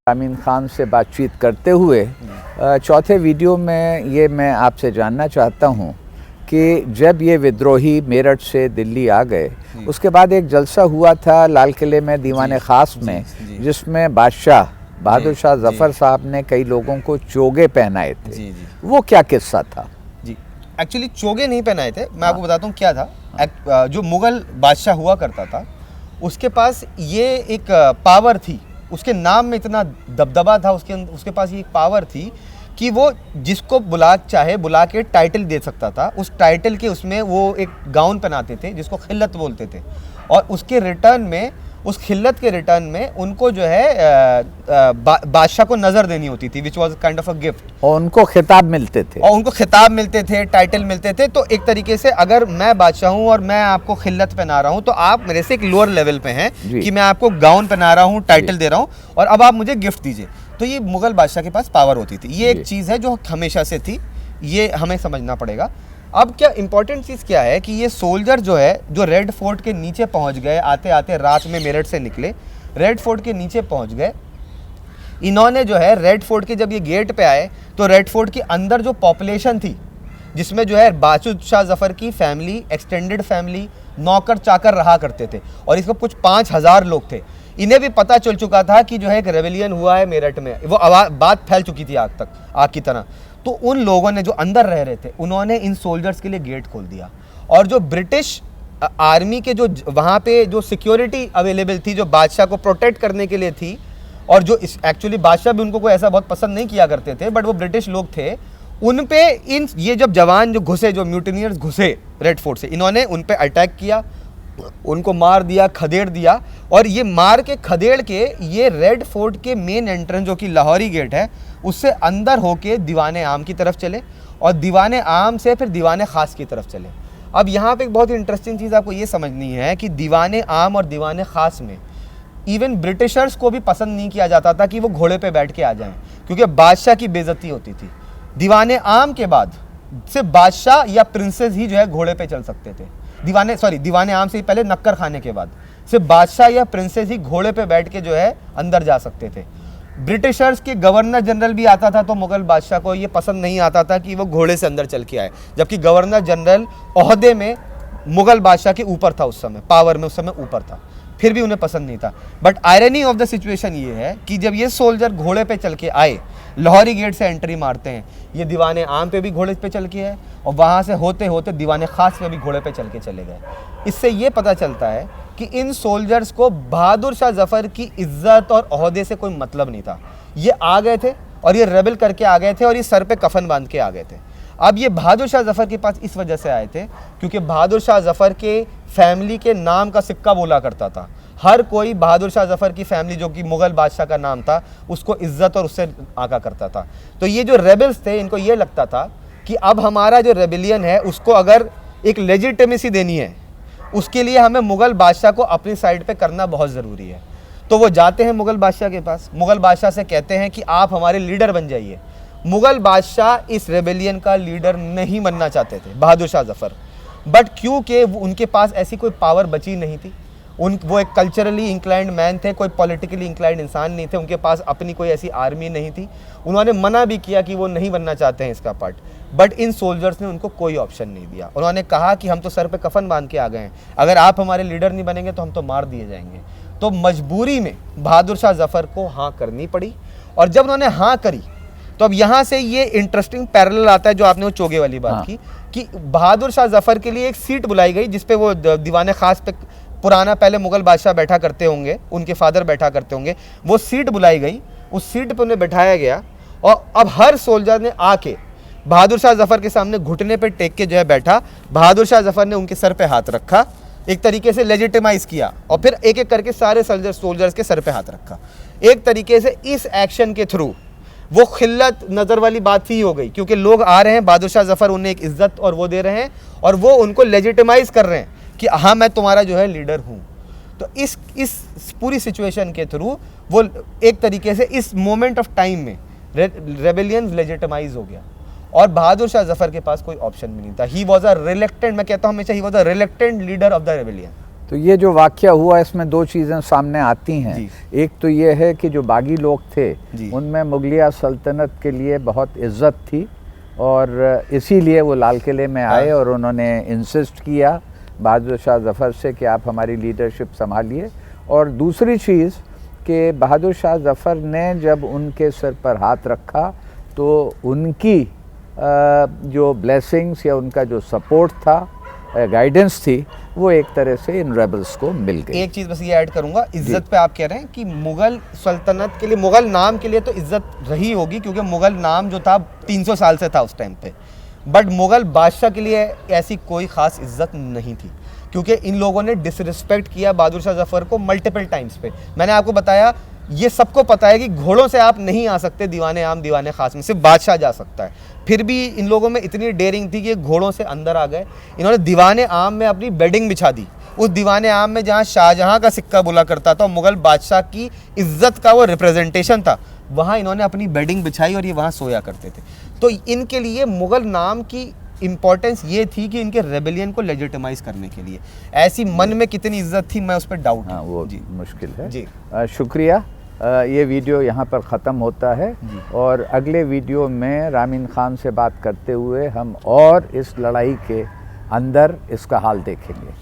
आमीन खान से बातचीत करते हुए चौथे वीडियो में ये मैं आपसे जानना चाहता हूँ कि जब ये विद्रोही मेरठ से दिल्ली आ गए उसके बाद एक जलसा हुआ था लाल किले में दीवाने ख़ास में जिसमें बादशाह बहादुर शाह जफ़र साहब ने कई लोगों को चोगे पहनाए थे। वो क्या किस्सा था? जी एक्चुअली चोगे नहीं पहनाए थे, मैं आपको बताता हूँ क्या था। जो मुग़ल बादशाह हुआ करता था उसके पास ये एक पावर थी, उसके नाम में इतना दबदबा था, उसके पास ये एक पावर थी कि वो जिसको बुला के टाइटल दे सकता था। उस टाइटल के उसमें वो एक गाउन पहनाते थे जिसको खिल्लत बोलते थे, और उसके रिटर्न में, उस खिल्लत के रिटर्न में उनको जो है बादशाह को नज़र देनी होती थी, which was kind of a gift. और उनको खिताब मिलते थे, टाइटल मिलते थे। तो एक तरीके से अगर मैं बादशाह हूँ और मैं आपको खिल्लत पहना रहा हूँ तो आप मेरे से एक लोअर लेवल पे हैं कि मैं आपको गाउन पहना रहा हूँ, टाइटल दे रहा हूँ और अब आप मुझे गिफ्ट दीजिए। तो ये मुग़ल बादशाह के पास पावर होती थी। ये एक चीज़ है जो हमेशा से थी, ये हमें समझना पड़ेगा। अब क्या इंपॉर्टेंट चीज़ क्या है कि ये सोल्जर जो है, जो रेड फोर्ट के नीचे पहुंच गए, आते आते रात में मेरठ से निकले, रेड फोर्ट के नीचे पहुंच गए। इन्होंने जो है रेड फोर्ट के जब ये गेट पे आए तो रेड फोर्ट के अंदर जो पॉपुलेशन थी, जिसमें जो है बहादुर शाह जफ़र की फैमिली, एक्सटेंडेड फैमिली, नौकर चाकर रहा करते थे, और इसमें कुछ 5000 लोग थे। इन्हें भी पता चल चुका था कि जो है एक रेवेलियन हुआ है मेरठ में, वो बात फैल चुकी थी आग की तरह। तो उन लोगों ने जो अंदर रह रहे थे उन्होंने इन सोल्जर्स के लिए गेट खोल दिया, और जो ब्रिटिश आर्मी के जो वहाँ पे जो सिक्योरिटी अवेलेबल थी, जो बादशाह को प्रोटेक्ट करने के लिए थी, और जो एक्चुअली बादशाह भी उनको कोई ऐसा बहुत पसंद नहीं किया करते थे, बट वो ब्रिटिश लोग थे, उन पे ये जब जवान जो घुसे, जो म्यूटिनियर्स घुसे रेड फोर्ट से, इन्होंने उन पे अटैक किया, उनको मार दिया, खदेड़ दिया। और ये मार के खदेड़ के ये रेड फोर्ट के मेन एंट्रेंस जो कि लाहौरी गेट है उससे अंदर होके दीवाने आम की तरफ चले, और दीवाने आम से फिर दीवाने ख़ास की तरफ चले। अब यहाँ पे एक बहुत ही इंटरेस्टिंग चीज़ आपको ये समझनी है कि दीवाने आम और दीवाने ख़ास में इवन ब्रिटिशर्स को भी पसंद नहीं किया जाता था कि वो घोड़े पे बैठ के आ जाएं, क्योंकि बादशाह की बेइज्जती होती थी। दीवाने आम के बाद सिर्फ बादशाह या प्रिंसेस ही जो है घोड़े पे चल सकते थे। दीवाने आम से ही पहले नक्कर खाने के बाद सिर्फ बादशाह या प्रिंसेस ही घोड़े पे बैठ के जो है अंदर जा सकते थे। ब्रिटिशर्स के गवर्नर जनरल भी आता था तो मुग़ल बादशाह को ये पसंद नहीं आता था कि वो घोड़े से अंदर चल के आए, जबकि गवर्नर जनरल ओहदे में मुग़ल बादशाह के ऊपर था, उस समय पावर में उस समय ऊपर था, फिर भी उन्हें पसंद नहीं था। But irony of the situation ये है कि जब ये सोल्जर घोड़े पे चल के आए, लाहौरी गेट से एंट्री मारते हैं, ये दीवाने आम पे भी घोड़े पे चल के आए, और वहाँ से होते होते दीवाने ख़ास पे भी घोड़े पे चल के चले गए। इससे ये पता चलता है कि इन सोल्जर्स को बहादुर शाह जफ़र की इज्जत और ओहदे से कोई मतलब नहीं था। ये आ गए थे और ये रेबल करके आ गए थे, और ये सर पे कफन बांध के आ गए थे। अब ये बहादुर शाह जफ़र के पास इस वजह से आए थे क्योंकि बहादुर शाह जफ़र के फैमिली के नाम का सिक्का बोला करता था। हर कोई बहादुर शाह जफ़र की फैमिली, जो कि मुग़ल बादशाह का नाम था, उसको इज्जत और उससे आका करता था। तो ये जो रेबल्स थे, इनको ये लगता था कि अब हमारा जो रेबेलियन है उसको अगर एक लेजिटिमेसी देनी है, उसके लिए हमें मुग़ल बादशाह को अपनी साइड पे करना बहुत ज़रूरी है। तो वो जाते हैं मुग़ल बादशाह के पास, मुग़ल बादशाह से कहते हैं कि आप हमारे लीडर बन जाइए। मुग़ल बादशाह इस रेबेलियन का लीडर नहीं बनना चाहते थे, बहादुर शाह जफ़र, बट क्योंकि उनके पास ऐसी कोई पावर बची नहीं थी, वो एक कल्चरली इंक्लाइंड मैन थे, कोई पॉलिटिकली इंक्लाइंड इंसान नहीं थे, उनके पास अपनी कोई ऐसी आर्मी नहीं थी। उन्होंने मना भी किया कि वो नहीं बनना चाहते हैं इसका पार्ट, बट इन सोल्जर्स ने उनको कोई ऑप्शन नहीं दिया। उन्होंने कहा कि हम तो सर पे कफन बांध के आ गए हैं, अगर आप हमारे लीडर नहीं बनेंगे तो हम तो मार दिए जाएंगे। तो मजबूरी में बहादुर शाह जफ़र को हाँ करनी पड़ी, और जब उन्होंने हाँ करी तो अब यहाँ से ये इंटरेस्टिंग पैरेलल आता है जो आपने वो चोगे वाली बात की, कि बहादुर शाह जफ़र के लिए एक सीट बुलाई गई जिसपे वो दीवाने ख़ास पे पुराना पहले मुग़ल बादशाह बैठा करते होंगे, उनके फादर बैठा करते होंगे, वो सीट बुलाई गई, उस सीट पर उन्हें बैठाया गया, और अब हर सोल्जर ने आके बहादुर शाह जफ़र के सामने घुटने पे टेक के जो है बैठा। बहादुर शाह जफ़र ने उनके सर पे हाथ रखा, एक तरीके से लेजिटिमाइज किया, और फिर एक एक करके सारे सोल्जर्स के सर पे हाथ रखा। एक तरीके से इस एक्शन के थ्रू वो खिल्लत नज़र वाली बात ही हो गई, क्योंकि लोग आ रहे हैं, बहादुर शाह जफ़र उन्हें एक इज्जत और वो दे रहे हैं, और वो उनको लेजिटिमाइज कर रहे हैं कि हाँ मैं तुम्हारा जो है लीडर हूँ। तो इस पूरी सिचुएशन के थ्रू वो एक तरीके से इस मोमेंट ऑफ टाइम में रेबेलियन लेजिटिमाइज हो गया, और बहादुर शाह जफ़र के पास कोई ऑप्शन भी नहीं था। ही वॉज अ रिलेक्टेंट, मैं कहता हूँ हमेशा, he was a reluctant leader of the rebellion. तो ये जो वाक़या हुआ इसमें दो चीज़ें सामने आती हैं। जी। एक तो ये है कि जो बागी लोग थे जी। उनमें मुगलिया सल्तनत के लिए बहुत इज़्ज़त थी और इसीलिए वो लाल किले में आए और उन्होंने इंसिस्ट किया बहादुर शाह ज़फ़र से कि आप हमारी लीडरशिप संभालिए। और दूसरी चीज़ कि बहादुर शाह ज़फ़र ने जब उनके सिर पर हाथ रखा तो उनकी जो ब्लेसिंग्स या उनका जो सपोर्ट था, गाइडेंस थी, वो एक तरह से इन रेबल्स को मिल गई। एक चीज़ बस ये ऐड करूंगा, इज्जत पे आप कह रहे हैं कि मुगल सल्तनत के लिए, मुगल नाम के लिए तो इज्जत रही होगी क्योंकि मुगल नाम जो था 300 साल से था उस टाइम पे, बट मुगल बादशाह के लिए ऐसी कोई ख़ास इज्जत नहीं थी क्योंकि इन लोगों ने डिसरिस्पेक्ट किया बहादुर शाह ज़फ़र को मल्टीपल टाइम्स पे। मैंने आपको बताया, ये सबको पता है कि घोड़ों से आप नहीं आ सकते दीवाने आम दीवाने ख़ास में, सिर्फ बादशाह जा सकता है। फिर भी इन लोगों में इतनी डेयरिंग थी कि घोड़ों से अंदर आ गए। इन्होंने दीवाने आम में अपनी बेडिंग बिछा दी, उस दीवाने आम में जहाँ शाहजहाँ का सिक्का बुला करता था, मुगल बादशाह की इज्जत का वो रिप्रेजेंटेशन था, वहाँ इन्होंने अपनी बेडिंग बिछाई और ये वहाँ सोया करते थे। तो इनके लिए मुगल नाम की इम्पोर्टेंस ये थी कि इनके रेबेलियन को लेजिटिमाइज करने के लिए। ऐसी मन में कितनी इज्जत थी, मैं उस पर डाउट हाँ, वो जी मुश्किल है जी। शुक्रिया। ये वीडियो यहाँ पर ख़त्म होता है और अगले वीडियो में रामीन ख़ान से बात करते हुए हम और इस लड़ाई के अंदर इसका हाल देखेंगे।